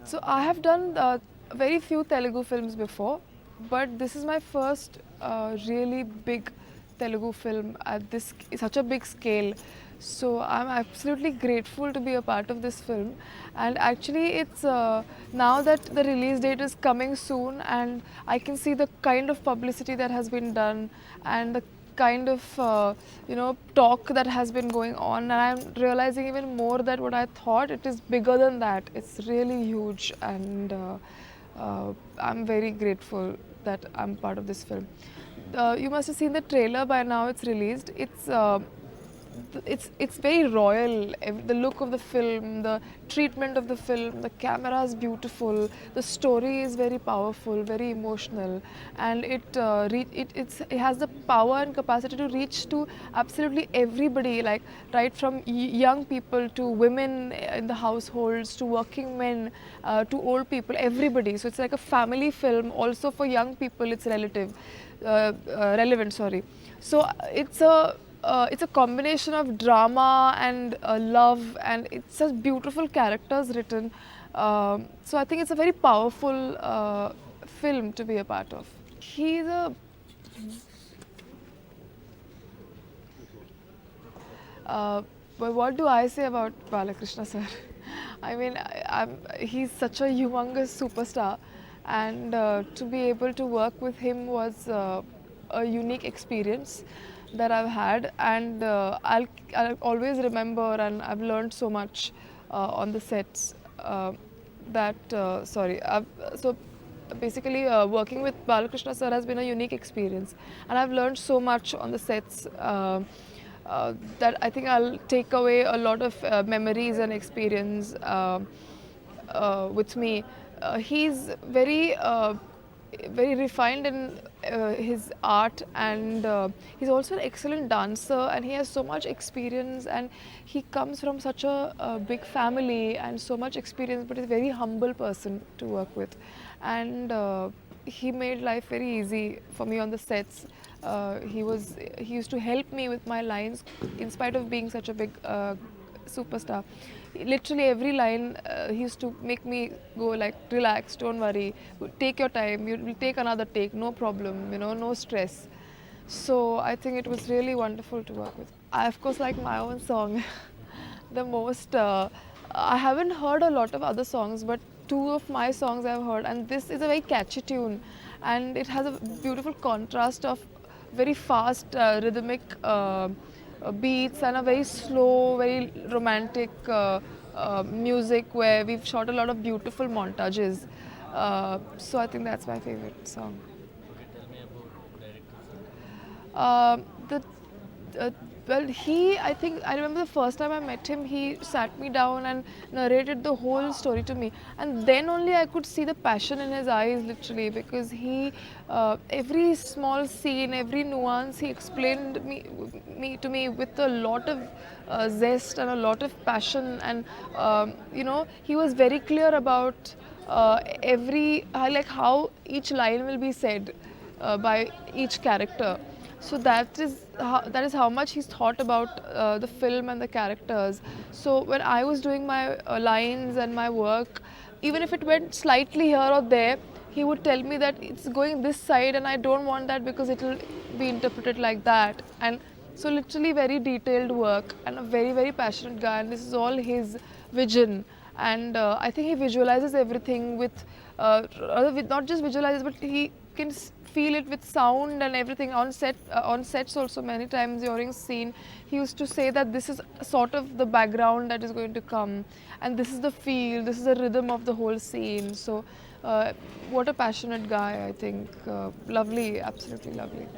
So I have done very few Telugu films before, but this is my first really big Telugu film at this such a big scale. So I'm absolutely grateful to be a part of this film, and actually it's now that the release date is coming soon, and I can see the kind of publicity that has been done and the kind of talk that has been going on, and I'm realizing even more that what I thought, it is bigger than that. It's really huge, and I'm very grateful that I'm part of this film. You must have seen the trailer by now. It's released. It's very royal. The look of the film, the treatment of the film, the camera is beautiful. The story is very powerful, very emotional, and it has the power and capacity to reach to absolutely everybody. Like right from young people to women in the households to working men to old people, everybody. So it's like a family film. Also for young people, it's relevant. Sorry. So it's a combination of drama and love, and it's such beautiful characters written. So I think it's a very powerful film to be a part of. He's a uh, but what do I say about Balakrishna sir? I mean, he's such a humongous superstar, and to be able to work with him was a unique experience that I've had, and I'll always remember, and I've learned so much on the sets. So basically, working with Balakrishna sir has been a unique experience, and I've learned so much on the sets. That I think I'll take away a lot of memories and experience with me. He's very refined in his art, and he's also an excellent dancer, and he has so much experience, and he comes from such a big family and so much experience, but he's a very humble person to work with, and he made life very easy for me on the sets. He used to help me with my lines in spite of being such a big superstar. Literally every line, he used to make me go like, relax, don't worry, take your time, you will take another take, no problem, no stress. So I think it was really wonderful to work with. I of course like my own song the most. I haven't heard a lot of other songs, but two of my songs I've heard, and this is a very catchy tune, and it has a beautiful contrast of very fast rhythmic beats and a very slow, very romantic music where we've shot a lot of beautiful montages. So I think that's my favorite song. The well, I think I remember the first time I met him, he sat me down and narrated the whole story to me, and then only I could see the passion in his eyes, literally, because every small scene, every nuance, he explained to me with a lot of zest and a lot of passion, and he was very clear about like how each line will be said by each character. So that is how much he's thought about the film and the characters. So when I was doing my lines and my work, even if it went slightly here or there, he would tell me that it's going this side and I don't want that because it will be interpreted like that. And so literally very detailed work, and a very very passionate guy, and this is all his vision. And I think he visualizes everything with not just visualizes, but he can feel it with sound and everything on set. On sets also, many times during scene, he used to say that this is sort of the background that is going to come, and this is the feel, this is the rhythm of the whole scene. So what a passionate guy, I think. Lovely, absolutely lovely.